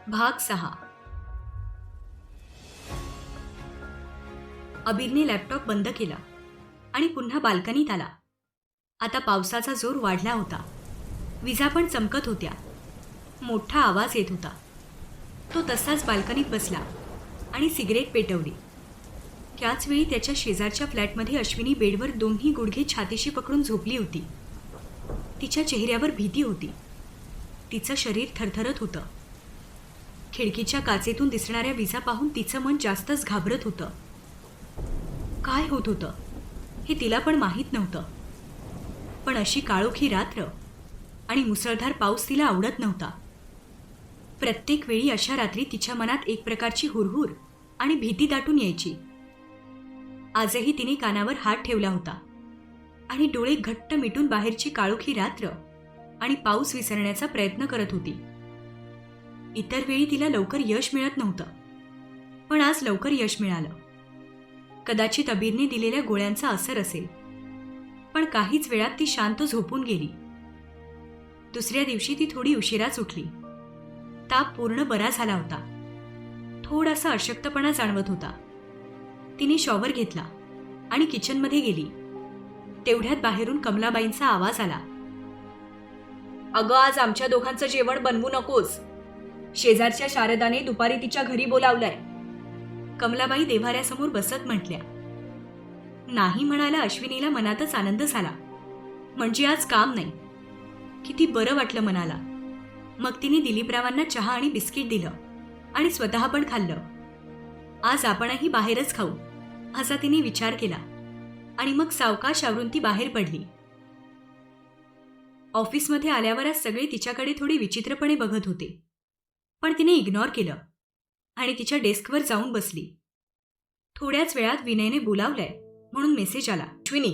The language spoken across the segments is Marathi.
भाग 6. अबीरने लॅपटॉप बंद केला आणि पुन्हा बाल्कनीत आला. आता पावसाचा जोर वाढला होता. विजा पण चमकत होत्या. मोठा आवाज येत होता. तो तसाच बाल्कनीत बसला आणि सिगरेट पेटवली. त्याच वेळी त्याच्या शेजारच्या फ्लॅटमध्ये अश्विनी बेडवर दोन्ही गुडघे छातीशी पकडून झोपली होती. तिच्या चेहऱ्यावर भीती होती. तिचं शरीर थरथरत होतं. खिडकीच्या काचेतून दिसणाऱ्या विजा पाहून तिचं मन जास्तच घाबरत होतं. काय होत होतं हे तिला पण माहीत नव्हतं. पण अशी काळोखी रात्र आणि मुसळधार पाऊस तिला आवडत नव्हता. प्रत्येक वेळी अशा रात्री तिच्या मनात एक प्रकारची हुरहुर आणि भीती दाटून यायची. आजही तिने कानावर हात ठेवला होता आणि डोळे घट्ट मिटून बाहेरची काळोखी रात्र आणि पाऊस विसरण्याचा प्रयत्न करत होती. इतर वेळी तिला लवकर यश मिळत नव्हतं, पण आज लवकर यश मिळालं. कदाचित अबीरने दिलेल्या गोळ्यांचा असर असेल, पण काहीच वेळात ती शांत झोपून गेली. दुसऱ्या दिवशी ती थोडी उशिराच उठली. ताप पूर्ण बरा झाला होता. थोडासा अशक्तपणा जाणवत होता. तिने शॉवर घेतला आणि किचनमध्ये गेली. तेवढ्यात बाहेरून कमलाबाईंचा आवाज आला. अगं, आज आमच्या दोघांचं जेवण बनवू नकोस. शेजारच्या शारदाने दुपारी तिच्या घरी बोलावलंय. कमलाबाई देव्हाऱ्यासमोर बसत म्हटल्या. नाही म्हणायला अश्विनीला मनातच आनंद झाला. म्हणजे आज काम नाही. किती बरं वाटलं मनाला. मग तिने दिलीपरावांना चहा आणि बिस्किट दिलं आणि स्वतः पण खाल्लं. आज आपणही बाहेरच खाऊ असा तिने विचार केला आणि मग सावकाश आवरून ती बाहेर पडली. ऑफिसमध्ये आल्यावर आज सगळे तिच्याकडे थोडे विचित्रपणे बघत होते, पण तिने इग्नॉर केलं आणि तिच्या डेस्कवर जाऊन बसली. थोड्याच वेळात विनयने बोलावलंय म्हणून मेसेज आला. अश्विनी,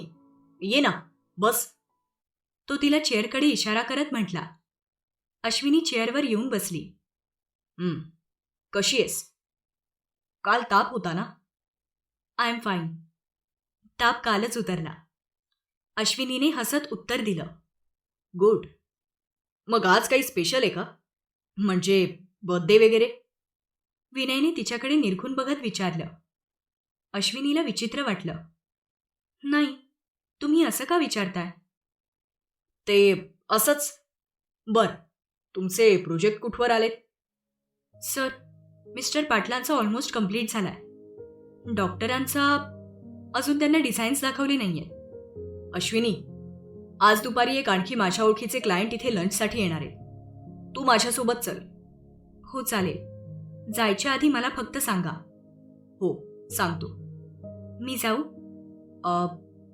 ये ना, बस. तो तिला चेअरकडे इशारा करत म्हटला. अश्विनी चेअरवर येऊन बसली. कशी आहेस? काल ताप होता ना? I am fine. ताप कालच उतरला. अश्विनीने हसत उत्तर दिलं. गुड. मग आज काही स्पेशल आहे का? म्हणजे बर्थडे वगैरे? विनयने तिच्याकडे निरखून बघत विचारलं. अश्विनीला विचित्र वाटलं. नाही, तुम्ही असं का विचारताय? ते असंच. बर, तुमचे प्रोजेक्ट कुठवर आलेत? सर, मिस्टर पाटलांचा ऑलमोस्ट कम्प्लीट झालाय. डॉक्टरांचा अजून त्यांना डिझाईन्स दाखवले नाहीये. अश्विनी, आज दुपारी एक आणखी माझ्या ओळखीचे क्लायंट इथे लंचसाठी येणार आहेत. तू माझ्यासोबत चल. हो चालेल. जायच्या आधी मला फक्त सांगा. हो, सांगतो. मी जाऊ?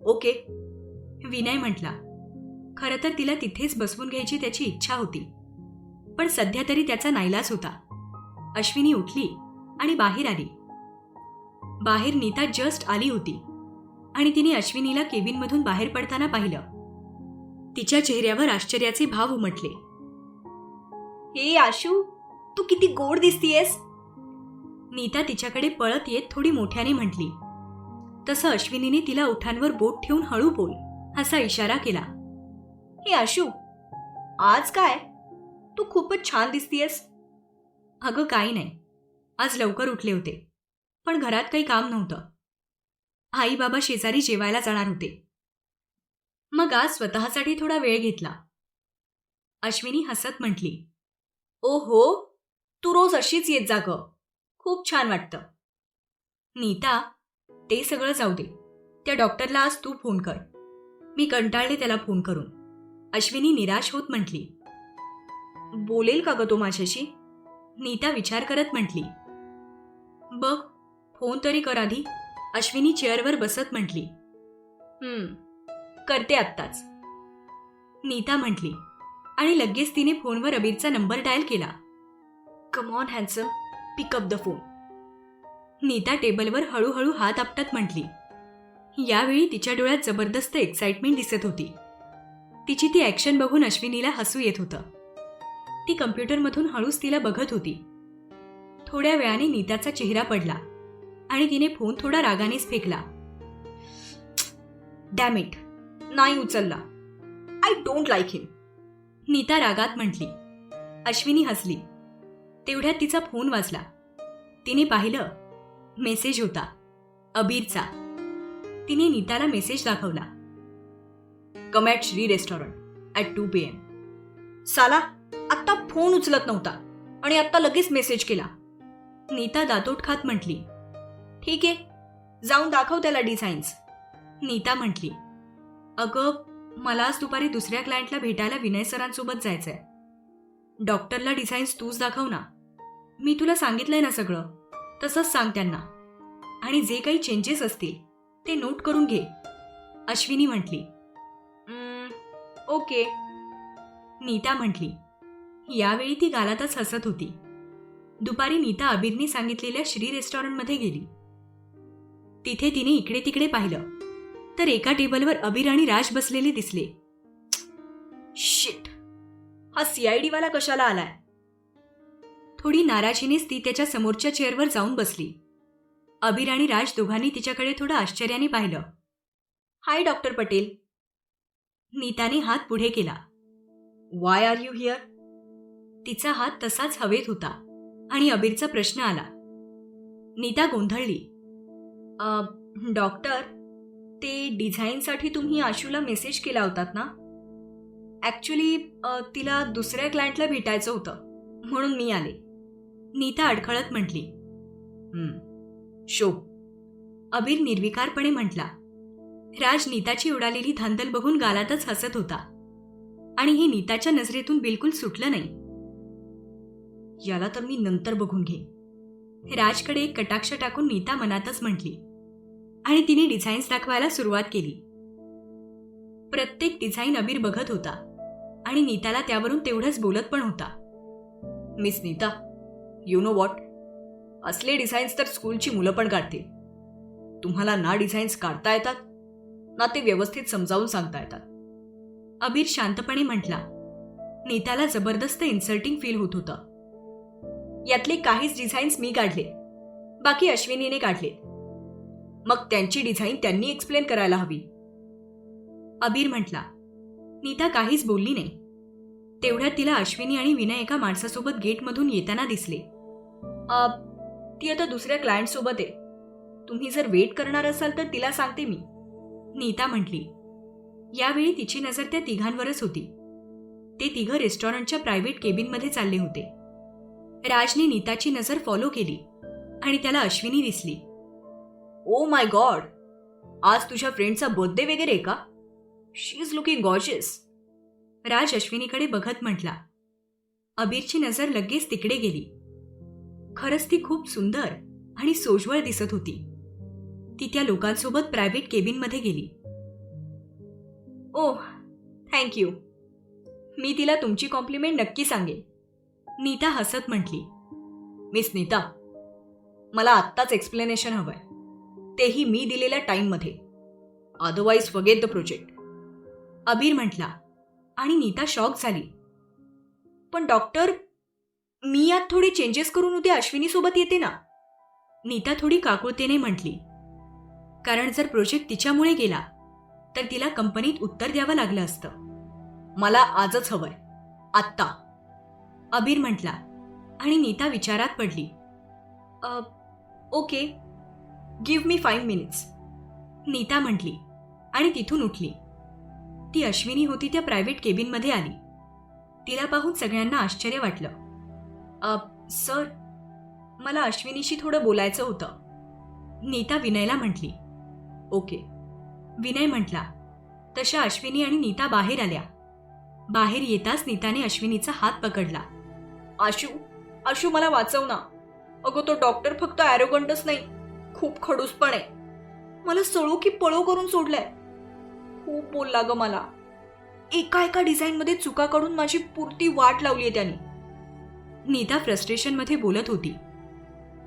ओके, विनय म्हटला. खरं तर तिला तिथेच बसवून घ्यायची त्याची इच्छा होती, पण सध्या तरी त्याचा नाईलाज होता. अश्विनी उठली आणि बाहेर आली. बाहेर नीता जस्ट आली होती आणि तिने अश्विनीला केबिनमधून बाहेर पडताना पाहिलं. तिच्या चेहऱ्यावर आश्चर्याचे भाव उमटले. हे आशू, तू किती गोड दिसतीयस. नीता तिच्याकडे पळत येत थोडी मोठ्याने म्हटली. तसं अश्विनीने तिला ओठांवर बोट ठेवून हळू बोल असा इशारा केला. हे आशू, आज काय? तू खूपच छान दिसतीयस. अगं काही नाही, आज लवकर उठले होते, पण घरात काही काम नव्हतं. आई बाबा शेजारी जेवायला जाणार होते, मग आज स्वतःसाठी थोडा वेळ घेतला. अश्विनी हसत म्हटली. ओहो, तू रोज अशीच येत जा गं. खूप छान वाटतं. नीता, ते सगळं जाऊ दे. त्या डॉक्टरला आज तू फोन कर. मी कंटाळले त्याला फोन करून. अश्विनी निराश होत म्हटली. बोलेल का गं तो माझ्याशी? नीता विचार करत म्हटली. बघ, फोन तरी कर आधी. अश्विनी चेअरवर बसत म्हटली. करते आत्ताच, नीता म्हटली आणि लगेच तिने फोनवर अबीरचा नंबर डायल केला. Come on handsome, pick up the phone. Nita टेबलवर हळूहळू हात आपटत म्हटली. यावेळी तिच्या डोळ्यात जबरदस्त एक्साइटमेंट दिसत होती. तिची ती ॲक्शन बघून अश्विनीला हसू येत होतं. ती कम्प्युटरमधून हळूच तिला बघत होती. थोड्या वेळाने नीताचा चेहरा पडला आणि तिने फोन थोडा रागानेच फेकला. डॅम इट, नाही उचलला. आय डोंट लाईक हिम, नीता रागात म्हटली. अश्विनी हसली. तेवढ्यात तिचा फोन वाजला. तिने पाहिलं. मेसेज होता अबीरचा. तिने नीताला मेसेज दाखवला. Come at Shri restaurant at 2 PM. साला आत्ता फोन उचलत नव्हता आणि आत्ता लगेच मेसेज केला. नीता दातोट खात म्हटली. ठीक आहे, जाऊन दाखव त्याला डिझाईन्स. नीता म्हटली. अगं, मला आज दुपारी दुसऱ्या क्लायंटला भेटायला विनय सरांसोबत जायचंय. डॉक्टरला डिझाईन्स तूच दाखव ना. मी तुला सांगितलंय ना सगळं, तसंच सांग त्यांना. आणि जे काही चेंजेस असतील ते नोट करून घे. अश्विनी म्हटली. ओके, नीता म्हटली. यावेळी ती गालातच हसत होती. दुपारी नीता अबीरने सांगितलेल्या श्री रेस्टॉरंटमध्ये गेली. तिथे तिने इकडे तिकडे पाहिलं तर एका टेबलवर अबीर आणि राज बसलेले दिसले. शिट, हा CID वाला कशाला आलाय? थोडी नाराजीनेच ती त्याच्या समोरच्या चेअरवर जाऊन बसली. अबीर आणि राज दोघांनी तिच्याकडे थोडं आश्चर्याने पाहिलं. हाय डॉक्टर पटेल. नीताने हात पुढे केला. Why are you here? तिचा हात तसाच हवेत होता आणि अबीरचा प्रश्न आला. नीता गोंधळली. डॉक्टर, ते डिझाईनसाठी तुम्ही आशूला मेसेज केला होतात ना? ॲक्च्युली तिला दुसऱ्या क्लायंटला भेटायचं होतं म्हणून मी आले. नीता अडखळत म्हटली. शो. अबीर निर्विकारपणे म्हटला. राज नीताची उडालेली धांदल बघून गालातच हसत होता आणि हे नीताच्या नजरेतून बिलकुल सुटलं नाही. याला तर मी नंतर बघून घे. राजकडे एक कटाक्ष टाकून नीता मनातच म्हटली आणि तिने डिझाईन्स दाखवायला सुरुवात केली. प्रत्येक डिझाईन अबीर बघत होता आणि नीताला त्यावरून तेवढंच बोलत पण होता. Miss Nita, you know what, असले डिझाईन्स तर स्कूलची मुलं पण काढतील. तुम्हाला ना डिझाईन्स काढता येतात ना ते व्यवस्थित समजावून सांगता येतात. अबीर शांतपणे म्हटला. नीताला जबरदस्त इन्सल्टिंग फील होत होतं. यातले काहीच डिझाईन्स मी काढले, बाकी अश्विनीने काढले. मग त्यांची डिझाईन त्यांनी एक्सप्लेन करायला हवी. अबीर म्हटला. नीता काहीच बोलली नाही. तेवढ्यात तिला अश्विनी आणि विनय एका माणसासोबत गेटमधून येताना दिसले. ती आता दुसऱ्या क्लायंटसोबत आहे. तुम्ही जर वेट करणार असाल तर तिला सांगते मी. नीता म्हटली. यावेळी तिची नजर त्या तिघांवरच होती. ते तिघं रेस्टॉरंटच्या प्रायव्हेट केबिनमध्ये चालले होते. राजने नीताची नजर फॉलो केली आणि त्याला अश्विनी दिसली. ओ माय गॉड, आज तुझ्या फ्रेंडचा बर्थडे वगैरे का? शी इज लुकिंग गॉर्जियस. राज अश्विनीकडे बघत म्हटला. अबीरची नजर लगेच तिकडे गेली. खरंच ती खूप सुंदर आणि सोज्वळ दिसत होती. ती त्या लोकांसोबत प्रायव्हेट केबिनमध्ये गेली. ओह, थँक्यू. मी तिला तुमची कॉम्प्लिमेंट नक्की सांगेन. नीता हसत म्हटली. मिस नीता, मला आत्ताच एक्सप्लेनेशन हवंय, तेही मी दिलेल्या टाईममध्ये. Otherwise forget the project. अबीर म्हटला आणि नीता शॉक झाली. पण डॉक्टर, मी यात थोडे चेंजेस करून उद्या अश्विनीसोबत येते ना. नीता थोडी काकुळतेने म्हटली. कारण जर प्रोजेक्ट तिच्यामुळे गेला तर तिला कंपनीत उत्तर द्यावं लागलं असतं. मला आजच हवंय, आत्ता. अबीर म्हटला आणि नीता विचारात पडली. Okay, give me 5 minutes. Nita म्हटली आणि तिथून उठली. ती अश्विनी होती त्या प्रायव्हेट केबिनमध्ये आली. तिला पाहून सगळ्यांना आश्चर्य वाटलं. सर, मला अश्विनीशी थोडं बोलायचं होतं. नीता विनयला म्हटली. ओके. विनय म्हटला. तशा अश्विनी आणि नीता बाहेर आल्या. बाहेर येताच नीताने अश्विनीचा हात पकडला. आशू, मला वाचव ना. अगं, तो डॉक्टर फक्त ॲरोगंटच नाही, खूप खडूस पण आहे. मला सळो की पळो करून सोडलंय. खूप बोलला ग मला. एका डिझाईनमध्ये चुका काढून माझी पुरती वाट लावलीये त्याने. नीता फ्रस्ट्रेशनमध्ये बोलत होती.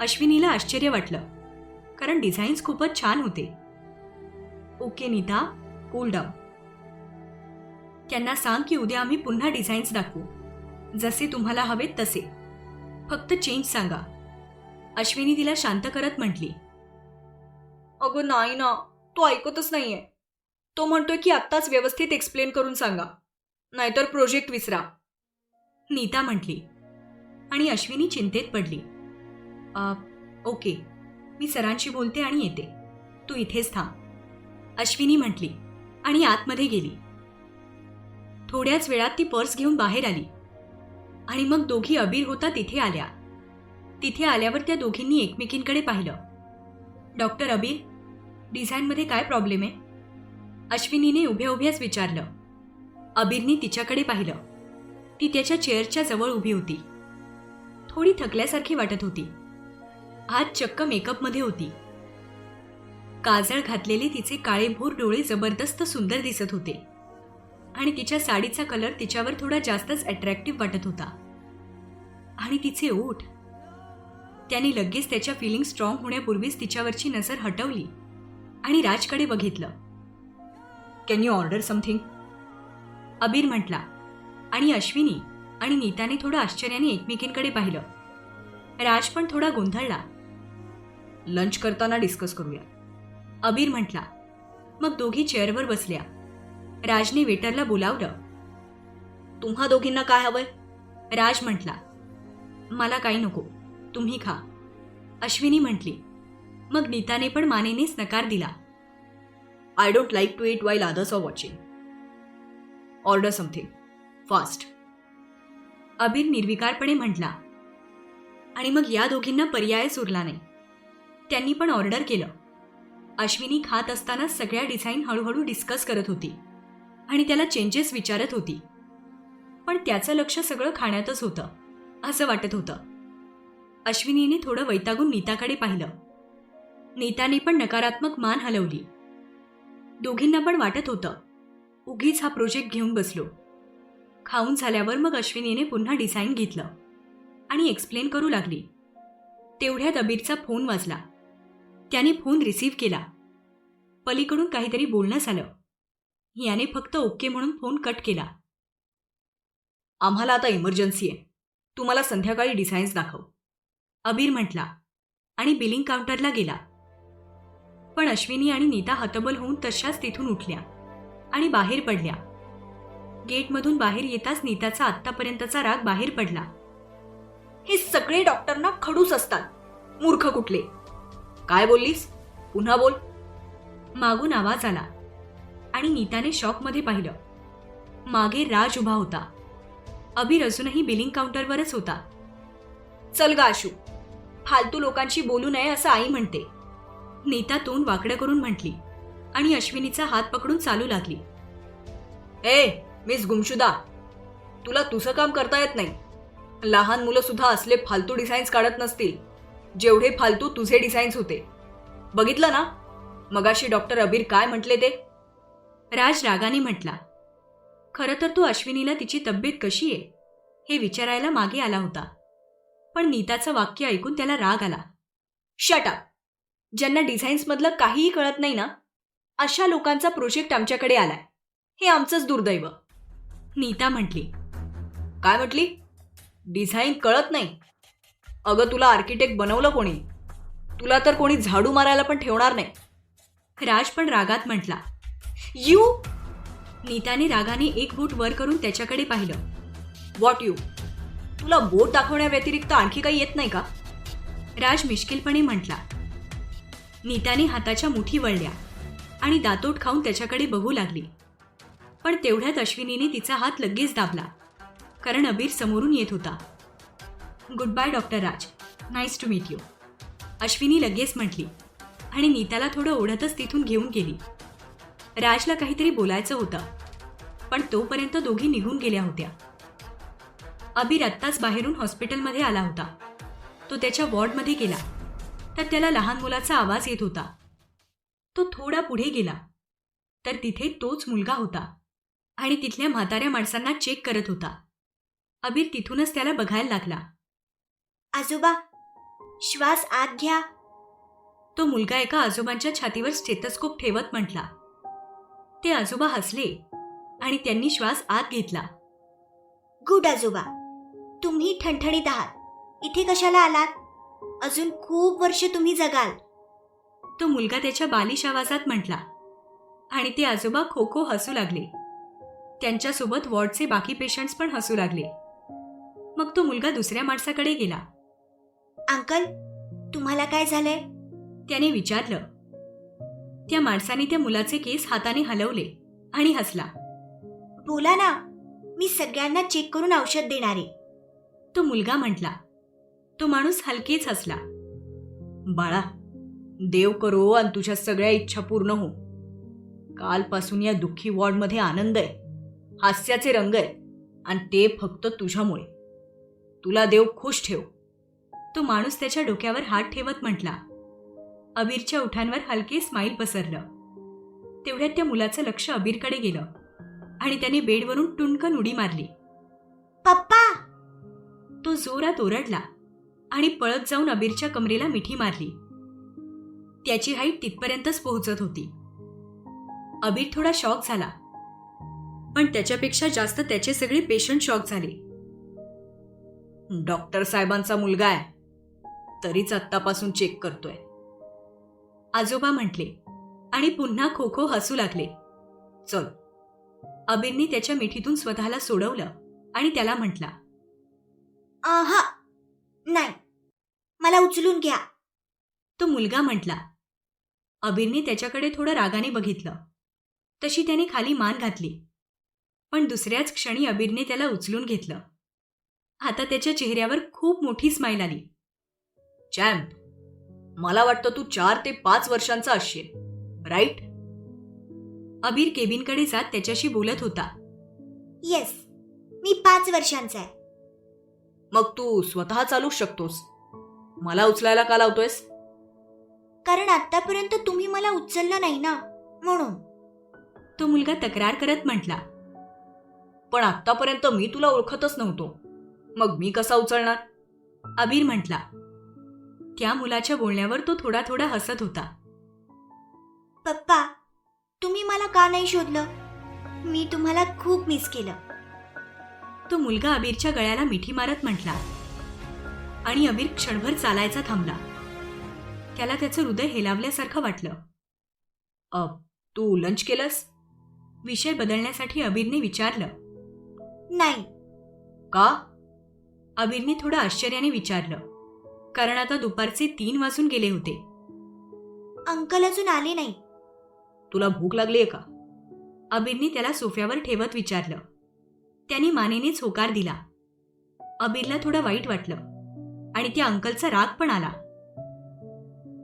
अश्विनीला आश्चर्य वाटलं, कारण डिझाईन्स खूपच छान होते. Okay Nita, cool down. त्यांना सांग की उद्या आम्ही पुन्हा डिझाईन्स दाखवू, जसे तुम्हाला हवेत तसे. फक्त चेंज सांगा. अश्विनी तिला शांत करत म्हटली. अगं नाही ना, तो ऐकतच नाहीये. तो म्हणतोय की आत्ताच व्यवस्थित एक्सप्लेन करून सांगा, नाहीतर प्रोजेक्ट विसरा. नीता म्हटली. आणि अश्विनी चिंतेत पडली. ओके, मी सरांशी बोलते आणि येते. तू इथेच थांब, अश्विनी म्हटली आणि आतमध्ये गेली. थोड्याच वेळात ती पर्स घेऊन बाहेर आली आणि मग दोघी अबीर होता तिथे आल्या. तिथे आल्यावर त्या दोघींनी एकमेकींकडे पाहिलं. डॉक्टर अबीर, डिझाईनमध्ये काय प्रॉब्लेम आहे? अश्विनीने उभ्या उभ्याच विचारलं. अबीरनी तिच्याकडे पाहिलं. ती त्याच्या चेअरच्या जवळ उभी होती. थोडी थकल्यासारखी वाटत होती. आज चक्क मेकअपमध्ये होती. काजळ घातलेले तिचे काळेभोर डोळे जबरदस्त सुंदर दिसत होते आणि तिच्या साडीचा कलर तिच्यावर थोडा जास्तच अट्रॅक्टिव्ह वाटत होता. आणि तिचे ओठ. त्याने लगेच त्याच्या फिलिंग स्ट्रॉंग होण्यापूर्वीच तिच्यावरची नजर हटवली आणि राजकडे बघितलं. Can you order something? अबीर म्हटला आणि अश्विनी आणि नीताने थोडं आश्चर्याने एकमेकींकडे पाहिलं. राज पण थोडा गोंधळला. लंच करताना डिस्कस करूया, अबीर म्हटला. मग दोघी चेअरवर बसल्या. राजने वेटरला बोलावलं. तुम्हा दोघींना काय हवंय? राज म्हटला. मला काही नको, तुम्ही खा, अश्विनी म्हटली. मग नीताने पण मानेनेच नकार दिला. I don't like to eat while others are watching. Order something fast, Abir निर्विकारपणे म्हटला. आणि मग या दोघींना पर्यायच उरला नाही. त्यांनी पण ऑर्डर केलं. अश्विनी खात असताना सगळ्या डिझाईन हळूहळू डिस्कस करत होती आणि त्याला चेंजेस विचारत होती. पण त्याचं लक्ष सगळं खाण्यातच होतं असं वाटत होतं. अश्विनीने थोडं वैतागून नीताकडे पाहिलं. नीताने पण नकारात्मक मान हलवली. दोघींना पण वाटत होतं उगीच हा प्रोजेक्ट घेऊन बसलो. खाऊन झाल्यावर मग अश्विनीने पुन्हा डिझाईन घेतलं आणि एक्सप्लेन करू लागली. तेवढ्यात अबीरचा फोन वाजला. त्याने फोन रिसीव्ह केला. पलीकडून काहीतरी बोलणं झालं. याने फक्त ओके म्हणून फोन कट केला. आम्हाला आता इमर्जन्सी आहे, तुम्हाला संध्याकाळी डिझाईन्स दाखव, अबीर म्हटला आणि बिलिंग काउंटरला गेला. पण अश्विनी आणि नीता हतबल होऊन तशाच तिथून उठल्या आणि बाहेर पडल्या. गेटमधून बाहेर येताच नीताचा आत्तापर्यंतचा राग बाहेर पडला. हे सगळे डॉक्टरना खडूस असतात, मूर्ख कुठले. काय बोललीस? पुन्हा बोल, मागून आवाज आला आणि नीताने शॉकमध्ये पाहिलं. मागे राज उभा होता. अबीर अजूनही बिलिंग काउंटरवरच होता. चल गा आशू, फालतू लोकांशी बोलू नये असं आई म्हणते, नीता तोंड वाकडं करून म्हटली आणि अश्विनीचा हात पकडून चालू लागली. ए मिस गुमशुदा, तुला तुझं काम करता येत नाही. लहान मुलं सुद्धा असले फालतू डिझाईन्स काढत नसतील जेवढे फालतू तुझे डिझाईन्स होते. बघितलं ना मगाशी डॉक्टर अबीर काय म्हटले ते? राज रागाने म्हटला. खरं तर तो अश्विनीला तिची तब्येत कशी आहे हे विचारायला मागे आला होता. पण नीताचं वाक्य ऐकून त्याला राग आला. Shut up. ज्यांना डिझाईन्समधलं काहीही कळत नाही ना, अशा लोकांचा प्रोजेक्ट आमच्याकडे आलाय. हे आमचंच दुर्दैव, नीता म्हटली. काय म्हटली? डिझाईन कळत नाही? अगं तुला आर्किटेक्ट बनवलं कोणी? तुला तर कोणी झाडू मारायला पण ठेवणार नाही, राज पण रागात म्हटला. यू, नीताने रागाने एक बोट वर करून त्याच्याकडे पाहिलं. What you? तुला बोट दाखवण्याव्यतिरिक्त आणखी काही येत नाही का? राज मिश्किलपणे म्हटला. नीताने हाताच्या मुठी वळल्या आणि दातोट खाऊन त्याच्याकडे बघू लागली. पण तेवढ्यात अश्विनीने तिचा हात लगेच दाबला, कारण अबीर समोरून येत होता. Good bye doctor Raj, nice to meet you, Ashwini लगेच म्हटली आणि नीताला थोडं ओढतच तिथून घेऊन गेली. राजला काहीतरी बोलायचं होतं, पण तोपर्यंत दोघी निघून गेल्या होत्या. अबीर आत्ताच बाहेरून हॉस्पिटलमध्ये आला होता. तो त्याच्या वॉर्डमध्ये गेला तर त्याला लहान मुलाचा आवाज येत होता. तो थोडा पुढे गेला तर तिथे तोच मुलगा होता आणि तिथल्या म्हाताऱ्या माणसांना चेक करत होता. अबीर तिथूनच त्याला बघायला लागला. आजोबा, श्वास आत घ्या, तो मुलगा एका आजोबांच्या छातीवर स्टेथोस्कोप ठेवत म्हटला. ते आजोबा हसले आणि त्यांनी श्वास आत घेतला. गुड आजोबा, तुम्ही ठणठणीत आहात. इथे कशाला आलात? अजून खूप वर्ष तुम्ही जगाल, तो मुलगा त्याच्या बालिश आवाजात म्हटला आणि ते आजोबा खो खो हसू लागले. त्यांच्यासोबत वॉर्डचे बाकी पेशंट्स पण हसू लागले. मग तो मुलगा दुसऱ्या माणसाकडे गेला. अंकल, तुम्हाला काय झालंय? त्याने विचारलं. त्या माणसाने त्या मुलाचे केस हाताने हलवले आणि हसला. बोला ना, मी सगळ्यांना चेक करून औषध देणार आहे. तो मुलगा म्हटला. तो माणूस हलकेच हसला. बाळा, देव करो आणि तुझ्या सगळ्या इच्छा पूर्ण हो. कालपासून या दुःखी वॉर्डमध्ये आनंद आहे, हास्याचे रंग आहेत, आणि ते फक्त तुझ्यामुळे. तुला देव खुश ठेव. तो माणूस त्याच्या डोक्यावर हात ठेवत म्हटला. अबीरच्या ओठांवर हलके स्माईल पसरलं. तेवढ्यात त्या मुलाचं लक्ष अबीरकडे गेलं आणि त्याने बेडवरून टुणकन उडी मारली. पप्पा! तो जोरात ओरडला आणि पळत जाऊन अबीरच्या कमरेला मिठी मारली. त्याची हाईट तिथपर्यंतच पोहोचत होती. अबीर थोडा शॉक झाला, पण त्याच्यापेक्षा जास्त त्याचे सगळे पेशंट शॉक झाले. डॉक्टर साहेबांचा मुलगा आहे, तरीच आत्तापासून चेक करतोय, आजोबा म्हटले आणि पुन्हा खो खो हसू लागले. चल. अबीरने त्याच्या मिठीतून स्वतःला सोडवलं आणि त्याला म्हटला. आहा, नाही, मला उचलून घ्या. तो मुलगा म्हटला. अबीरने त्याच्याकडे थोडं रागाने बघितलं. तशी त्याने खाली मान घातली, पण दुसऱ्याच क्षणी अबीरने त्याला उचलून घेतलं. आता त्याच्या चेहऱ्यावर खूप मोठी स्माईल आली. चॅम्प, मला वाटतं तू 4 ते 5 वर्षांचा असशील, राईट? अबीर केबिनकडे जात त्याच्याशी बोलत होता. येस, मी 5 वर्षांचा आहे. मग तू स्वतः चालू शकतोस, मला उचलायला का लावतोयस? कारण आतापर्यंत तुम्ही मला उचललं नाही ना, म्हणून. तो मुलगा तक्रार करत म्हटला. पण आतापर्यंत मी तुला ओळखतच नव्हतो, मग मी कसा उचलणार? अबीर म्हटला. त्या मुलाच्या बोलण्यावर तो थोडा थोडा हसत होता. पप्पा, तुम्ही मला का नाही शोधलं? मी तुम्हाला खूप मिस केलं. तो मुलगा अबीरच्या गळ्याला मिठी मारत म्हटला आणि अबीर क्षणभर चालायचा थांबला. त्याला त्याचं हृदय हेलावल्यासारखं वाटलं. तू लंच केलंस? विषय बदलण्यासाठी अबीरने विचारलं. नाही. का? अबीरने थोडं आश्चर्याने विचारलं, कारण आता दुपारचे 3 वाजून गेले होते. अंकल अजून आले नाही. तुला भूक लागलीये का? अबीरने त्याला सोफ्यावर ठेवत विचारलं. त्याने मानेनेच होकार दिला. अबीरला थोडं वाईट वाटलं आणि त्या अंकलचा राग पण आला.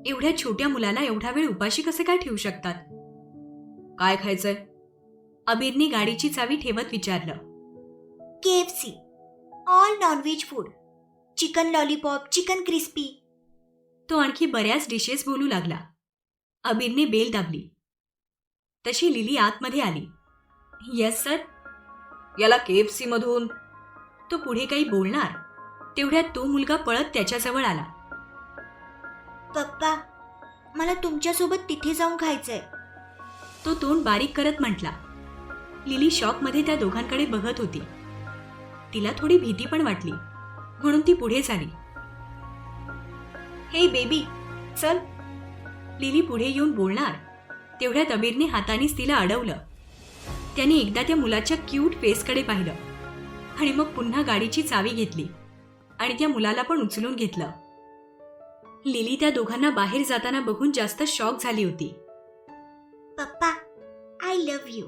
एवढ्या छोट्या मुलाला एवढा वेळ उपाशी कसे काय ठेवू शकतात? काय खायचंय? अबीरने गाडीची चावी ठेवत विचारलं. KFC, all non veg food, chicken lollipop, chicken crispy. तो आणखी बऱ्याच डिशेस बोलू लागला. अबीरने बेल दाबली. तशी लिली आतमध्ये आली. Yes sir. याला KFC मधून. तो पुढे काही बोलणार तेवढ्यात तो मुलगा पळत त्याच्याजवळ आला. पप्पा, मला तुमच्यासोबत तिथे जाऊन खायचंय. तो तोंड बारीक करत म्हटला. लिली शॉकमध्ये त्या दोघांकडे बघत होती. तिला थोडी भीती पण वाटली, म्हणून ती पुढे झाली. हे बेबी, चल. लिली पुढे येऊन बोलणार तेवढ्यात अबीरने हातानेच तिला अडवलं. त्याने एकदा त्या मुलाच्या क्यूट फेसकडे पाहिलं आणि मग पुन्हा गाडीची चावी घेतली आणि त्या मुलाला पण उचलून घेतलं. लिली त्या दोघांना बाहेर जाताना बघून जास्त शॉक झाली होती. पप्पा, आय लव्ह यू.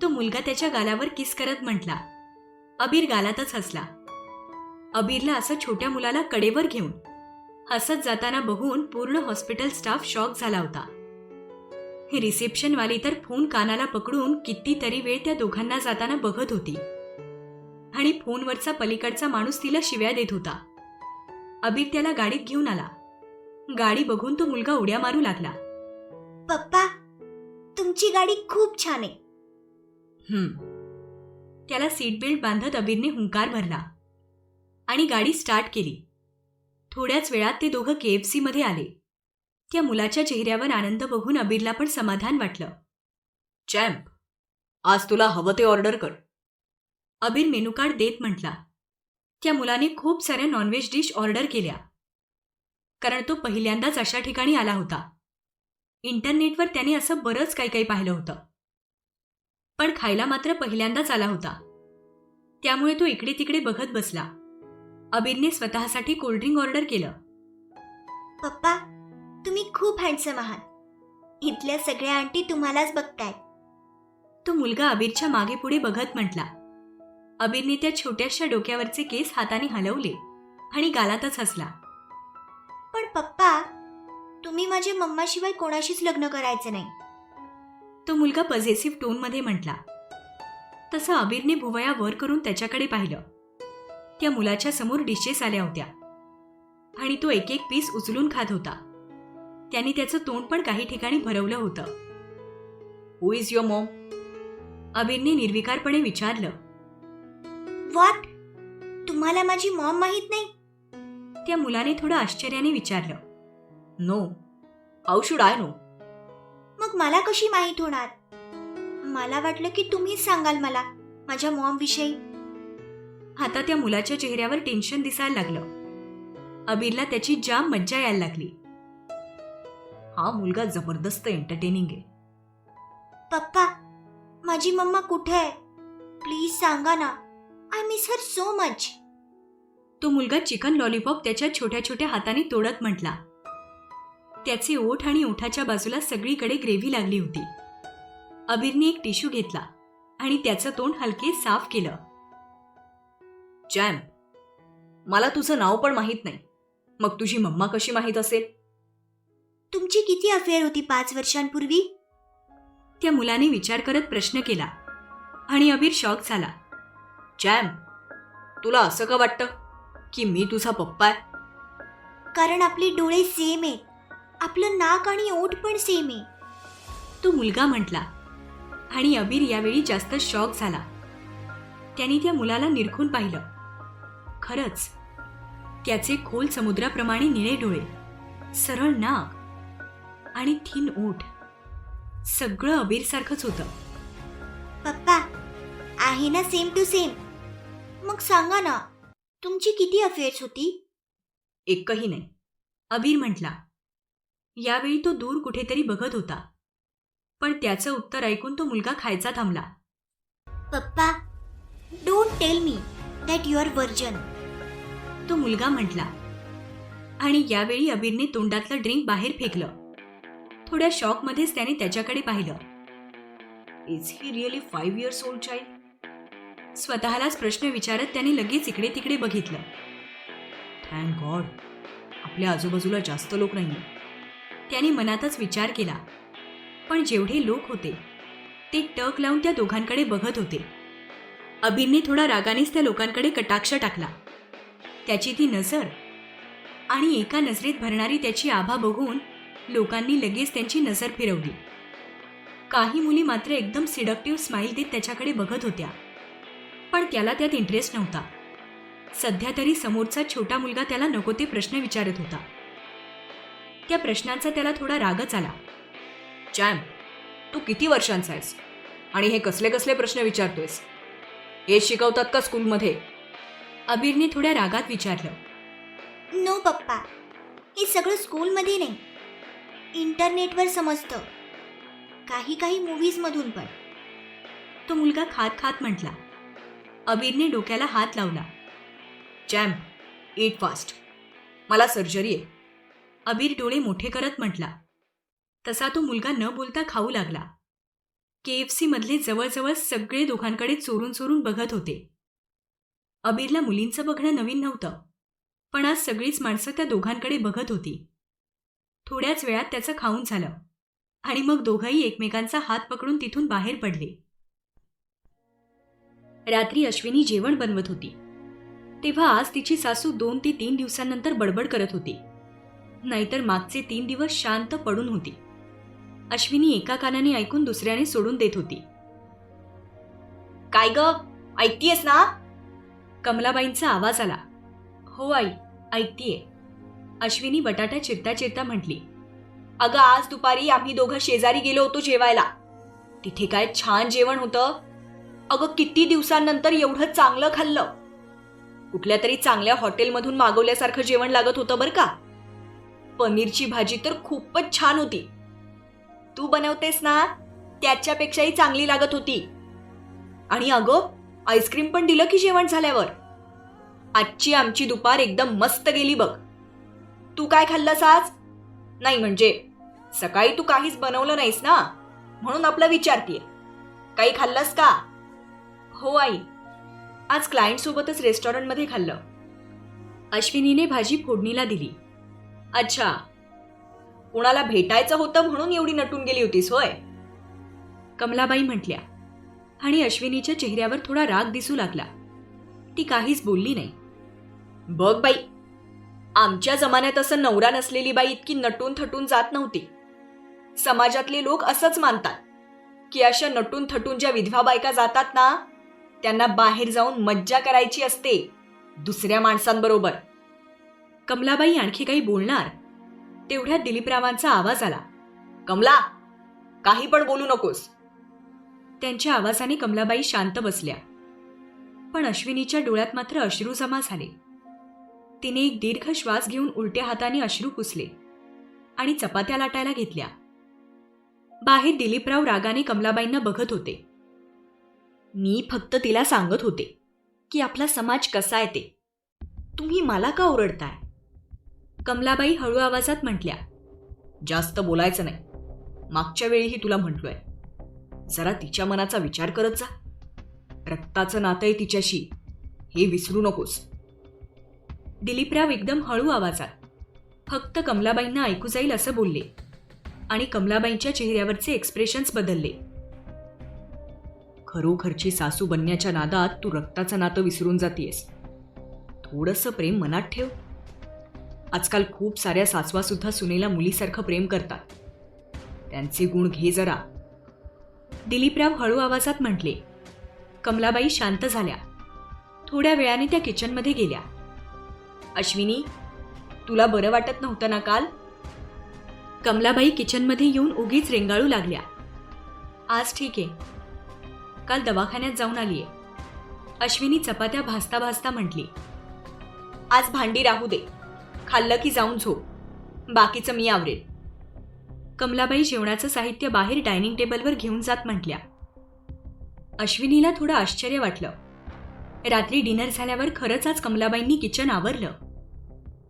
तो मुलगा त्याच्या गालावर किस करत म्हटला. अबीर गालातच हसला. अबीरला असं छोट्या मुलाला कडेवर घेऊन हसत जाताना बघून पूर्ण हॉस्पिटल स्टाफ शॉक झाला होता. रिसेप्शनवाली तर फोन कानाला पकडून कितीतरी वेळ त्या दोघांना जाताना बघत होती आणि फोनवरचा पलीकडचा माणूस तिला शिव्या देत होता. अबीर त्याला गाडीत घेऊन आला. गाडी बघून तो मुलगा उड्या मारू लागला. पप्पा, तुमची गाडी खूप छान आहे. त्याला सीट बेल्ट बांधत अबीरने हुंकार भरला आणि गाडी स्टार्ट केली. थोड्याच वेळात ते दोघं KFC मध्ये आले. त्या मुलाच्या चेहऱ्यावर आनंद बघून अबीरला पण समाधान वाटलं. चॅम्प, आज तुला हवं ते ऑर्डर कर. अबीर मेनू कार्ड देत म्हटला. त्या मुलाने खूप साऱ्या नॉनव्हेज डिश ऑर्डर केल्या, कारण तो पहिल्यांदाच अशा ठिकाणी आला होता. इंटरनेटवर त्याने असं बरंच काही काही पाहिलं होतं, पण खायला मात्र पहिल्यांदाच आला होता. त्यामुळे तो इकडे तिकडे बघत बसला अबीरने स्वतःसाठी कोल्ड्रिंक ऑर्डर केलं. पप्पा, तुम्ही खूप हँडसम आहात. इथल्या सगळ्या आंटी तुम्हालाच बघतायत. तो मुलगा अबीरच्या मागे पुढे बघत म्हटला. अबीरने त्या छोट्याशा डोक्यावरचे केस हाताने हलवले आणि गालातच हसला. पण पप्पा, तुम्ही माझ्या मम्माशिवाय कोणाशीच लग्न करायचं नाही. तो मुलगा पॉझिटिव्ह टोनमध्ये म्हटला. तसं अबीरने भुवया वर करून त्याच्याकडे पाहिलं. त्या मुलाच्या समोर डिशेस आल्या होत्या आणि तो एक एक पीस उचलून खात होता. त्याने त्याचं तोंड पण काही ठिकाणी भरवलं होतं. हु इज युअर मॉम? अबीरने निर्विकारपणे विचारलं. व्हॉट? तुम्हाला माझी मॉम माहित नाही? त्या मुलाने थोडं आश्चर्याने विचारलं. No, how should I know? मग मला कशी माहित होणार? मला वाटलं की तुम्हीच सांगाल मला माझ्या मॉम विषयी. आता त्या मुलाच्या चेहऱ्यावर टेन्शन दिसायला लागलं. अबीरला त्याची जाम मज्जा यायला लागली. हा मुलगा जबरदस्त एंटरटेनिंग आहे. पप्पा, माझी मम्मा कुठे आहे? प्लीज सांगा ना. I miss her so much. तो मुलगा चिकन लॉलीपॉप त्याच्या छोट्या छोट्या हाताने तोडत म्हटला. त्याचे ओठ आणि ओठाच्या बाजूला सगळीकडे ग्रेव्ही लागली होती. अबीरने एक टिश्यू घेतला आणि त्याचं तोंड हलके साफ केलं. जॅम, मला तुझं नाव पण माहित नाही, मग तुझी मम्मा कशी माहित असेल? तुमची किती अफेअर होती 5 वर्षांपूर्वी? त्या मुलाने विचार करत प्रश्न केला आणि अबीर शॉक झाला. जॅम, तुला असं का वाटतं की मी तुझा पप्पा आहे? कारण आपले डोळे सेम आहेत, आपलं नाक आणि ओठ पण सेम आहे. तो मुलगा म्हटला आणि अबीर यावेळी जास्त शॉक झाला. त्याने त्या मुलाला निरखून पाहिलं. खरंच त्याचे खोल समुद्राप्रमाणे निळे डोळे, सरळ नाक आणि थिन ओठ, सगळं अबीरसारखंच होतं. पप्पा, आहे ना सेम टू सेम? मग सांगा ना, तुमची किती अफेअर्स होती? एकही नाही, अबीर म्हटला. यावेळी तो दूर कुठेतरी बघत होता, पण त्याचं उत्तर ऐकून तो मुलगा खायचा थांबला. पप्पा, don't tell me that you are virgin. तो मुलगा म्हटला आणि यावेळी अबीरने तोंडातलं ड्रिंक बाहेर फेकलं. थोड्या शॉकमध्येच त्याने त्याच्याकडे पाहिलं. Is he really 5 years old child? स्वतःलाच प्रश्न विचारत त्याने लगेच इकडे तिकडे बघितलं. थँक गॉड, आपल्या आजूबाजूला जास्त लोक नाहीये, त्याने मनातच विचार केला. पण जेवढे लोक होते ते टक लावून त्या दोघांकडे बघत होते. अबीरने थोडा रागानेच त्या लोकांकडे कटाक्ष टाकला. त्याची ती नजर आणि एका नजरेत भरणारी त्याची आभा बघून लोकांनी लगेच त्यांची नजर फिरवली. काही मुली मात्र एकदम सिडक्टिव्ह स्माईल देत त्याच्याकडे बघत होत्या, पण त्याला त्यात इंटरेस्ट नव्हता. सध्या तरी समोरचा छोटा मुलगा त्याला नको ते प्रश्न विचारत होता. त्या प्रश्नांचा त्याला थोडा रागच आला. जॅम, तू किती वर्षांचा आहेस आणि हे कसले कसले प्रश्न विचारतोयस? हे शिकवतात का स्कूलमध्ये? अबीरने थोड्या रागात विचारलं. नो पप्पा, हे सगळं स्कूलमध्ये नाही, इंटरनेटवर समजतं, काही काही मूव्हीजमधून पण. तो मुलगा खात खात म्हटला. अबीरने डोक्याला हात लावला. जॅम, ईट फास्ट, मला सर्जरी आहे. अबीर डोळे मोठे करत म्हटला. तसा तो मुलगा न बोलता खाऊ लागला. KFC मधले जवळजवळ सगळे दोघांकडे चोरून चोरून बघत होते. अबीरला मुलींचं बघणं नवीन नव्हतं, पण आज सगळीच माणसं त्या दोघांकडे बघत होती. थोड्याच वेळात त्याचं खाऊन झालं आणि मग दोघंही एकमेकांचा हात पकडून तिथून बाहेर पडले. रात्री अश्विनी जेवण बनवत होती तेव्हा आज तिची सासू 2 ते 3 दिवसांनंतर बडबड करत होती, नाहीतर मागचे 3 दिवस शांत पडून होती. अश्विनी एका कानाने ऐकून दुसऱ्याने सोडून देत होती. काय ग, ऐकतीयस ना? कमलाबाईंचा आवाज आला. हो आई, ऐकतीये. अश्विनी बटाटा चिरता चिरता म्हटली. अगं, आज दुपारी आम्ही दोघं शेजारी गेलो होतो जेवायला. तिथे काय छान जेवण होतं. अगं, किती दिवसांनंतर एवढं चांगलं खाल्लं. कुठल्या तरी चांगल्या हॉटेलमधून मागवल्यासारखं जेवण लागत होतं बरं का. पनीरची भाजी तर खूपच छान होती. तू बनवतेस ना, त्याच्यापेक्षाही चांगली लागत होती. आणि अगं, आईस्क्रीम पण दिलं की जेवण झाल्यावर. आजची आमची दुपार एकदम मस्त गेली बघ. तू काय खाल्लंस आज? नाही म्हणजे सकाळी तू काहीच बनवलं नाहीस ना, म्हणून आपलं विचारतीये. काही खाल्लंस का? हो आई, आज क्लायंट सोबतच रेस्टॉरंटमध्ये खाल्लं. अश्विनीने भाजी फोडणीला दिली. अच्छा, कुणाला भेटायचं होतं म्हणून एवढी नटून गेली होतीस होय? कमलाबाई म्हटल्या आणि अश्विनीच्या चेहऱ्यावर थोडा राग दिसू लागला. ती काहीच बोलली नाही. बघ बाई, आमच्या जमान्यात असं नवरा नसलेली बाई इतकी नटून थटून जात नव्हती. समाजातले लोक असंच मानतात की अशा नटून थटून ज्या विधवा बायका जातात ना, त्यांना बाहेर जाऊन मज्जा करायची असते दुसऱ्या माणसांबरोबर. कमलाबाई आणखी काही बोलणार तेवढ्यात दिलीपरावांचा आवाज आला. कमला, काही पण बोलू नकोस. त्यांच्या आवाजाने कमलाबाई शांत बसल्या, पण अश्विनीच्या डोळ्यात मात्र अश्रू जमा झाले. तिने एक दीर्घ श्वास घेऊन उलट्या हाताने अश्रू पुसले आणि चपात्या लाटायला घेतल्या. बाहेर दिलीपराव रागाने कमलाबाईंना बघत होते. मी फक्त तिला सांगत होते की आपला समाज कसा आहे ते. तुम्ही मला का ओरडताय? कमलाबाई हळू आवाजात म्हटल्या. जास्त बोलायचं नाही. मागच्या वेळीही तुला म्हटलोय, जरा तिच्या मनाचा विचार करत जा. रक्ताचं नातं आहे तिच्याशी, हे विसरू नकोस. दिलीपराव एकदम हळू आवाजात, फक्त कमलाबाईंना ऐकू जाईल असं बोलले आणि कमलाबाईंच्या चेहऱ्यावरचे एक्सप्रेशन्स बदलले. खरोखरची सासू बनण्याच्या नादात तू रक्ताचं नातं विसरून जातीयस. थोडंसं प्रेम मनात ठेव. आजकाल खूप साऱ्या सासवा सुद्धा सुनेला मुलीसारखं प्रेम करतात. त्यांचे गुण घे जरा. दिलीपराव हळू आवाजात म्हटले. कमलाबाई शांत झाल्या. थोड्या वेळाने त्या किचनमध्ये गेल्या. अश्विनी, तुला बरं वाटत नव्हतं ना काल? कमलाबाई किचनमध्ये येऊन उगीच रेंगाळू लागल्या. आज ठीक आहे, काल दवाखान्यात जाऊन आलीये. अश्विनी चपात्या भाजता भाजता म्हटली. आज भांडी राहू दे, खाल्लं की जाऊन झोप, बाकीचं मी आवरेल. कमलाबाई जेवणाचं साहित्य बाहेर डायनिंग टेबलवर घेऊन जात म्हटल्या. अश्विनीला थोडं आश्चर्य वाटलं. रात्री डिनर झाल्यावर खरंच आज कमलाबाईंनी किचन आवरलं.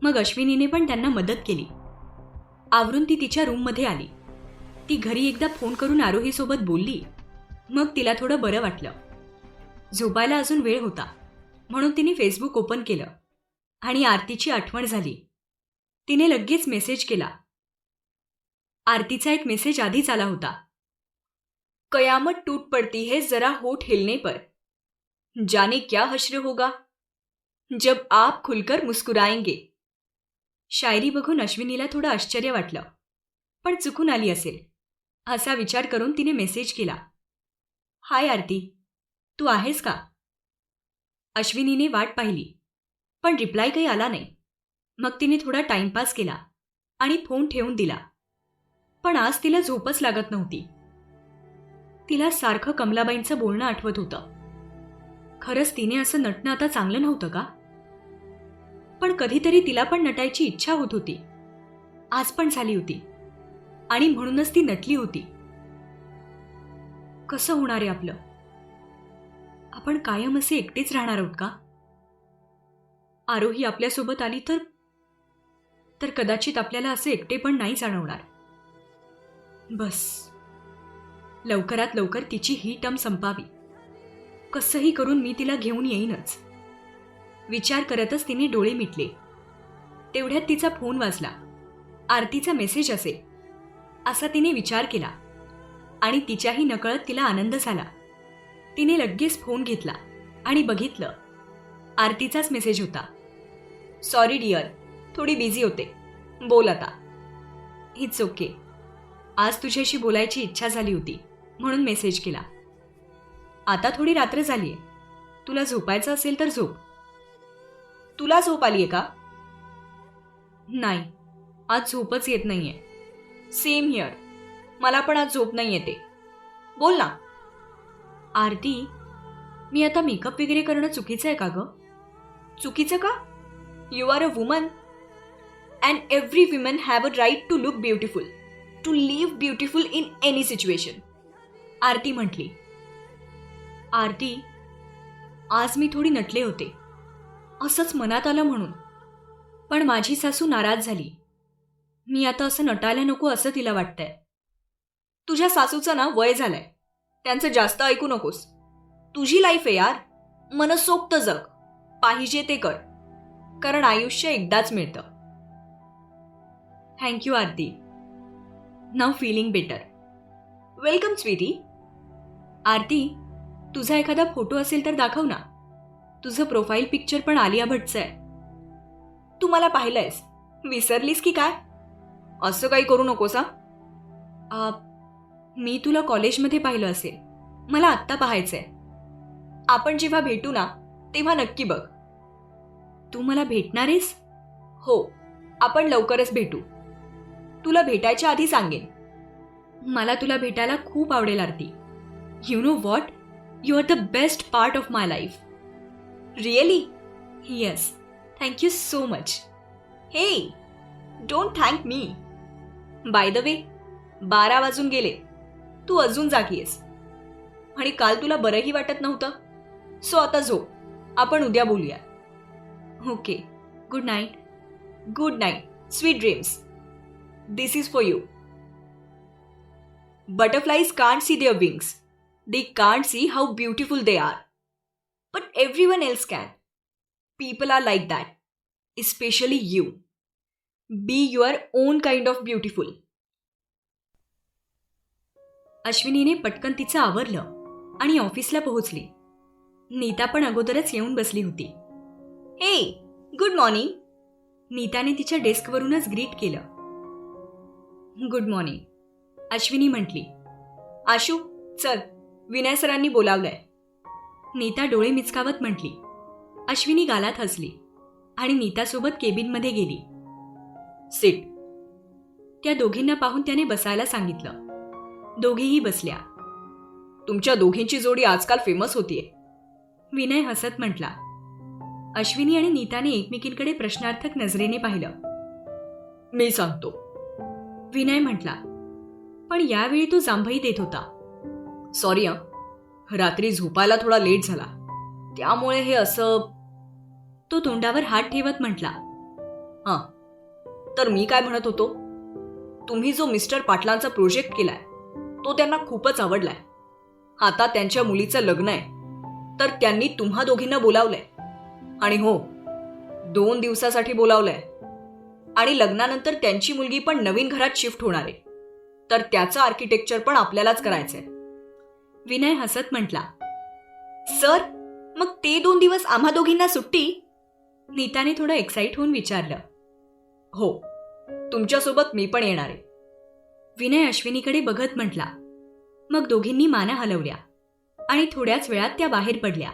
मग अश्विनीने पण त्यांना मदत केली. आवरून ती तिच्या रूममध्ये आली. ती घरी एकदा फोन करून आरोहीसोबत बोलली. मग तिला थोडं बरं वाटलं. झोपायला अजून वेळ होता, म्हणून तिने फेसबुक ओपन केलं आणि आरतीची आठवण झाली. तिने लगेच मेसेज केला. आरतीचा एक मेसेज आधीच आला होता. कयामत टूट पड़ती है जरा होठ हिलने पर, जाने क्या हश्र होगा जब आप खुलकर मुस्कुराएंगे. शायरी बघून अश्विनीला थोडं आश्चर्य वाटलं, पण चुकून आली असेल असा विचार करून तिने मेसेज केला. हाय आरती, तू आहेस का? अश्विनीने वाट पाहिली, पण रिप्लाय काही आला नाही. मग तिने थोडा टाइमपास केला आणि फोन ठेवून दिला. पण आज तिला झोपच लागत नव्हती. तिला सारखं कमलाबाईंचं बोलणं आठवत होतं. खरंच तिने असं नटणं आता चांगलं नव्हतं का? पण कधीतरी तिला पण नटायची इच्छा होत होती. आज पण झाली होती आणि म्हणूनच ती नटली होती. कसं होणार आहे आपलं? आपण कायम असे एकटेच राहणार आहोत का? आरोही आपल्यासोबत आली तर कदाचित आपल्याला असे एकटे पण नाही जाणवणार. बस लवकरात लवकर तिची ही टर्म संपावी. कसंही करून मी तिला घेऊन येईनच. विचार करतच तिने डोळे मिटले. तेवढ्यात तिचा फोन वाजला. आरतीचा मेसेज असेल असा तिने विचार केला आणि तिच्याही नकळत तिला आनंद झाला. तिने लगेच फोन घेतला आणि बघितलं. आरतीचाच मेसेज होता. सॉरी डिअर, थोडी बिझी होते, बोल आता. इट्स ओके, आज तुझ्याशी बोलायची इच्छा झाली होती म्हणून मेसेज केला. आता थोडी रात्र झालीये, तुला झोपायचं असेल तर झोप. तुला झोप आलीये का? नाही, आज झोपच येत नाहीये. सेम हिअर, मला पण आज झोप नाही येते. बोल ना. आरती, मी आता मेकअप वगैरे करणं चुकीचं आहे का गं? चुकीचं का? You are a woman and every women have a right to look beautiful, to live beautiful in any situation. Aarti म्हटली. आरती, आज मी थोडी नटले होते. असंच मनात आलं म्हणून. पण माझी सासू नाराज झाली. मी आता असं नटायला नको असं तिला वाटतंय. तुझ्या सासूचं ना वय झालंय, त्यांचं जास्त ऐकू नकोस. तुझी लाईफ आहे यार, मनसोक्त जग, पाहिजे ते कर, कारण आयुष्य एकदाच मिळतं. थँक्यू आरती. नाव फीलिंग बेटर. वेलकम स्वीटी. आरती, तुझा एखादा फोटो असेल तर दाखव ना. तुझं प्रोफाईल पिक्चर पण आलिया भट्टचं आहे. तू मला पाहिलंयस, विसरलीस की काय? असं काही करू नकोस हा. मी तुला कॉलेजमध्ये पाहिलं असेल, मला आत्ता पाहायचंय. आपण जेव्हा भेटू ना तेव्हा नक्की बघ. तू मला भेटणार आहेस? हो, आपण लवकरच भेटू. तुला भेटायच्या आधी सांगेन. मला तुला भेटायला खूप आवडेल Aarti. You know what, you are the best part of my life. Really? Yes, thank you so much. Hey, don't thank me. By the way, 12 वाजून गेले. तू अजून जागी आहेस आणि काल तुला बरंही वाटत नव्हतं. सो आता झोप, आपण उद्या बोलूया. Okay, good night. Good night, sweet dreams. This is for you. Butterflies can't see their wings. They can't see how beautiful they are. But everyone else can. People are like that. Especially you. Be your own kind of beautiful. अश्विनीने पटकन तिचं आवरलं आणि ऑफिसला पोहोचली. नीता पण अगोदरच येऊन बसली होती. हे, गुड मॉर्निंग. नीताने तिच्या डेस्कवरूनच ग्रीट केलं. गुड मॉर्निंग, अश्विनी म्हटली. आशू, चल, विनय सरांनी बोलावलंय. नीता डोळे मिचकावत म्हटली. अश्विनी गालात हसली आणि नीतासोबत केबिनमध्ये गेली. सिट. त्या दोघींना पाहून त्याने बसायला सांगितलं. दोघीही बसल्या. तुमच्या दोघींची जोडी आजकाल फेमस होतीये, विनय हसत म्हटला. अश्विनी आणि नीताने एकमेकींकडे प्रश्नार्थक नजरेने पाहिलं. मी सांगतो, विनय म्हटला. पण यावेळी तो जांभई देत होता. सॉरी रात्री झोपायला थोडा लेट झाला, त्यामुळे हे असं. तो तोंडावर हात ठेवत म्हटला. हां, तर मी काय म्हणत होतो, तुम्ही जो मिस्टर पाटलांचा प्रोजेक्ट केलाय तो त्यांना खूपच आवडलाय. आता त्यांच्या मुलीचं लग्न आहे, तर त्यांनी तुम्हा दोघींना बोलावलंय. आणि हो, 2 दिवसासाठी बोलावलंय. आणि लग्नानंतर त्यांची मुलगी पण नवीन घरात शिफ्ट होणार आहे, तर त्याचं आर्किटेक्चर पण आपल्यालाच करायचंय. विनय हसत म्हटला. सर, मग ते 2 दिवस आम्हा दोघींना सुट्टी? नीताने थोडं एक्साइट होऊन विचारलं. हो, तुमच्यासोबत मी पण येणार आहे. विनय अश्विनीकडे बघत म्हटला. मग दोघींनी माना हलवल्या आणि थोड्याच वेळात त्या बाहेर पडल्या.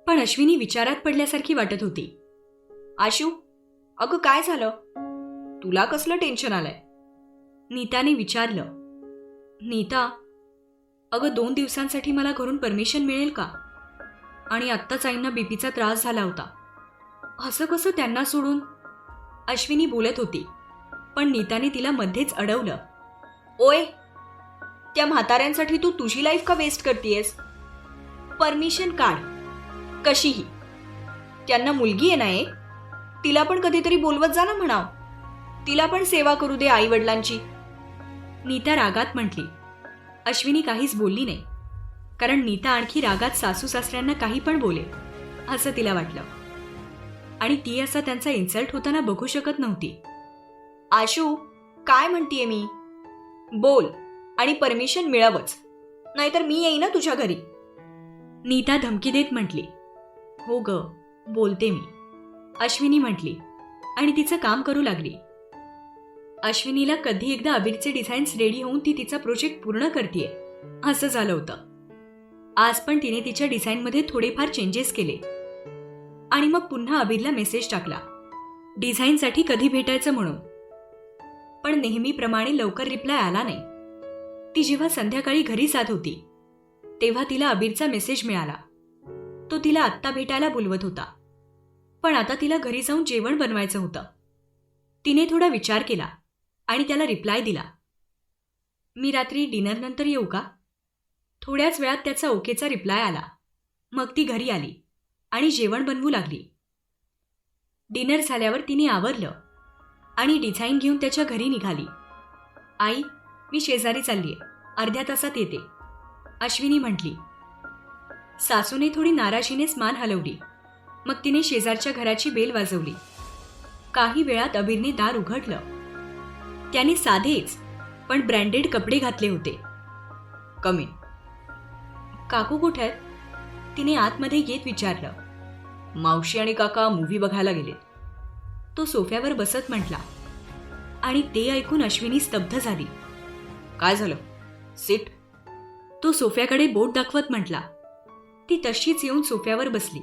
पण अश्विनी विचारात पडल्यासारखी वाटत होती. आशू, अगं काय झालं? तुला कसलं टेन्शन आलंय? नीताने विचारलं. नीता, अगं 2 दिवसांसाठी मला घरून परमिशन मिळेल का? आणि आत्ताच आईंना बीपीचा त्रास झाला होता. असं कसं त्यांना सोडून? अश्विनी बोलत होती, पण नीताने तिला मध्येच अडवलं. ओय, त्या म्हाताऱ्यांसाठी तू तुझी लाईफ का वेस्ट करतेयस? परमिशन काढ, कशीही. त्यांना मुलगी आहे ना एक, तिला पण कधीतरी बोलवत जा ना म्हणाव. तिला पण सेवा करू दे आई वडिलांची. नीता रागात म्हटली. अश्विनी काहीच बोलली नाही, कारण नीता आणखी रागात सासू सासऱ्यांना काही पण बोलेल असं तिला वाटलं. आणि ती असा त्यांचा इन्सल्ट होताना बघू शकत नव्हती. आशू, काय म्हणतीये मी? बोल आणि परमिशन मिळवच, नाहीतर मी येईन ना तुझ्या घरी. नीता धमकी देत म्हटली. हो ग, बोलते मी, अश्विनी म्हटली आणि तिचं काम करू लागली. अश्विनीला कधी एकदा अबीरचे डिझाईन्स रेडी होऊन ती तिचा प्रोजेक्ट पूर्ण करतेय असं झालं होतं. आज पण तिने तिच्या डिझाईनमध्ये थोडेफार चेंजेस केले आणि मग पुन्हा अबीरला मेसेज टाकला डिझाईनसाठी कधी भेटायचं म्हणून. पण नेहमीप्रमाणे लवकर रिप्लाय आला नाही. ती जेव्हा संध्याकाळी घरी जात होती तेव्हा तिला अबीरचा मेसेज मिळाला. तो तिला आत्ता भेटायला बोलवत होता, पण आता तिला घरी जाऊन जेवण बनवायचं होतं. तिने थोडा विचार केला आणि त्याला रिप्लाय दिला. मी रात्री डिनरनंतर येऊ का? थोड्याच वेळात त्याचा ओकेचा रिप्लाय आला. मग ती घरी आली आणि जेवण बनवू लागली. डिनर झाल्यावर तिने आवरलं आणि डिझाईन घेऊन त्याच्या घरी निघाली. आई, मी शेजारी चाललीये, अर्ध्या तासात येते, अश्विनी म्हटली. सासूने थोडी नाराजीनेच मान हलवली. मग तिने शेजारच्या घराची बेल वाजवली. काही वेळात अबीरने दार उघडलं. त्याने साधेच पण ब्रँडेड कपडे घातले होते. कमी. काकू कुठे आहेत? तिने आतमध्ये येत विचारलं. मावशी आणि काका मूव्ही बघायला गेलेत, तो सोफ्यावर बसत म्हटला. आणि ते ऐकून अश्विनी स्तब्ध झाली. काय झालं? सीट. तो सोफ्याकडे बोट दाखवत म्हटला. ती तशीच येऊन सोफ्यावर बसली.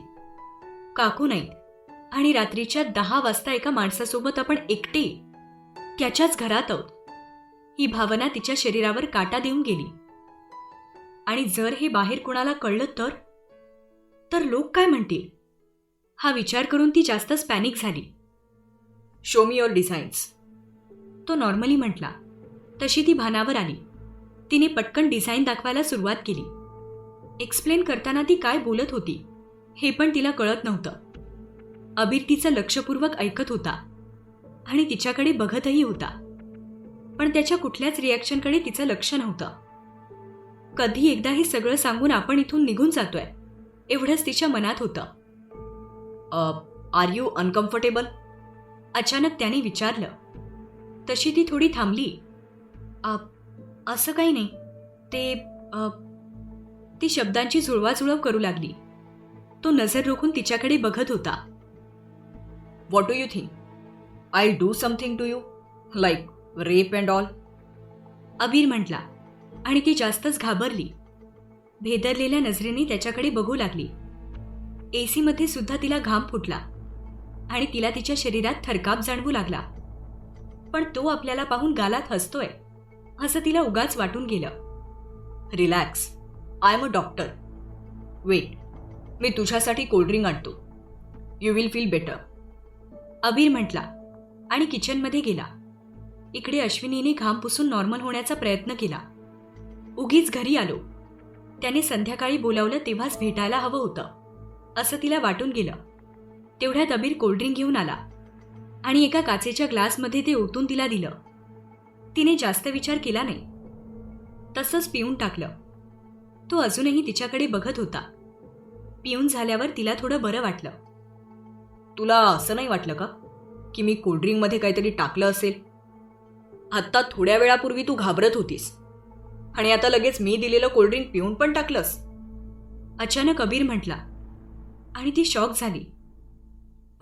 काकू नाहीत आणि रात्रीच्या 10 वाजता एका माणसासोबत आपण एकटे त्याच्याच घरात आहोत. ही भावना तिच्या शरीरावर काटा देऊन गेली. आणि जर हे बाहेर कुणाला कळलं तर लोक काय म्हणतील, हा विचार करून ती जास्तच पॅनिक झाली. शो मी युअर डिझाईन्स, तो नॉर्मली म्हटला. तशी ती भानावर आली. तिने पटकन डिझाईन दाखवायला सुरुवात केली. एक्सप्लेन करताना ती काय बोलत होती हे पण तिला कळत नव्हतं. अबीर तिचं लक्षपूर्वक ऐकत होता आणि तिच्याकडे बघतही होता, पण त्याच्या कुठल्याच रिॲक्शनकडे तिचं लक्ष नव्हतं. कधी एकदा हे सगळं सांगून आपण इथून निघून जातोय एवढंच तिच्या मनात होतं. Are you uncomfortable? अचानक त्याने विचारलं. तशी ती थोडी थांबली. असं काही नाही, ती शब्दांची जुळवाजुळव करू लागली. तो नजर रोखून तिच्याकडे बघत होता. What do you think? I do something to you, like rape and all? Abir म्हटला आणि ती जास्तच घाबरली. भेदरलेल्या नजरेने त्याच्याकडे बघू लागली. एसीमध्ये सुद्धा तिला घाम फुटला आणि तिला तिच्या शरीरात थरकाप जाणवू लागला. पण तो आपल्याला पाहून गालात हसतोय असं तिला उगाच वाटून गेलं. Relax, I am a doctor. Wait, मी तुझ्यासाठी कोल्ड्रिंक आणतो. यू विल फील बेटर, अबीर म्हटला आणि किचनमध्ये गेला. इकडे अश्विनीने घाम पुसून नॉर्मल होण्याचा प्रयत्न केला. उगीच घरी आलो, त्याने संध्याकाळी बोलावलं तेव्हाच भेटायला हवं होतं असं तिला वाटून गेलं. तेवढ्यात अबीर कोल्ड्रिंक घेऊन आला आणि एका काचेच्या ग्लासमध्ये ते ओतून तिला दिलं. तिने जास्त विचार केला नाही, तसंच पिऊन टाकलं. तो अजूनही तिच्याकडे बघत होता. पिऊन झाल्यावर तिला थोडं बरं वाटलं. तुला असं नाही वाटलं का की मी कोल्ड्रिंकमध्ये काहीतरी टाकलं असेल? आत्ता थोड्या वेळापूर्वी तू घाबरत होतीस आणि आता लगेच मी दिलेलं कोल्ड्रिंक पिऊन पण टाकलंस, अचानक अबीर म्हटला. आणि ती शॉक झाली.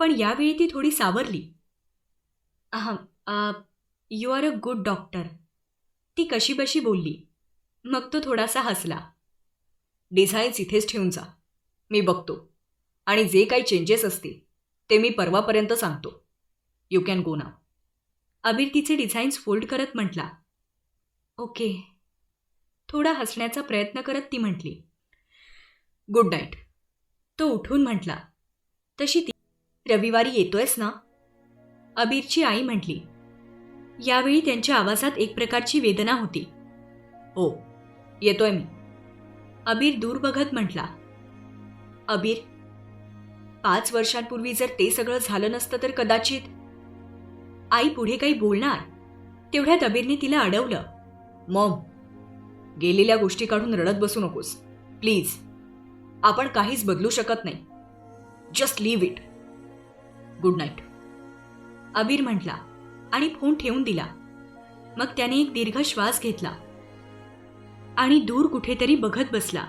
पण यावेळी ती थोडी सावरली. You are a good doctor, ती कशीबशी बोलली. मग तो थोडासा हसला. डिझाईन्स इथेच ठेवून जा, मी बघतो आणि जे काही चेंजेस असतील ते मी परवापर्यंत सांगतो. यू कॅन गो नाव. अबीर तिचे डिझाईन्स फोल्ड करत म्हटला. ओके. थोडा हसण्याचा प्रयत्न करत ती म्हटली. Good night. तो उठून म्हटला. तशी ती रविवारी येतोयस ना? अबीरची आई म्हटली. यावेळी त्यांच्या आवाजात एक प्रकारची वेदना होती. हो, येतोय मी, अबीर दूर बघत म्हटला. अबीर, 5 वर्षांपूर्वी जर ते सगळं झालं नसतं तर कदाचित. आई पुढे काही बोलणार तेवढ्यात अबीरने तिला अडवलं. मॉम, गेलेल्या गोष्टी काढून रडत बसू नकोस प्लीज. आपण काहीच बदलू शकत नाही. Just leave it. Good night, अबीर म्हटला आणि फोन ठेवून दिला. मग त्याने एक दीर्घ श्वास घेतला आणि दूर कुठेतरी बघत बसला.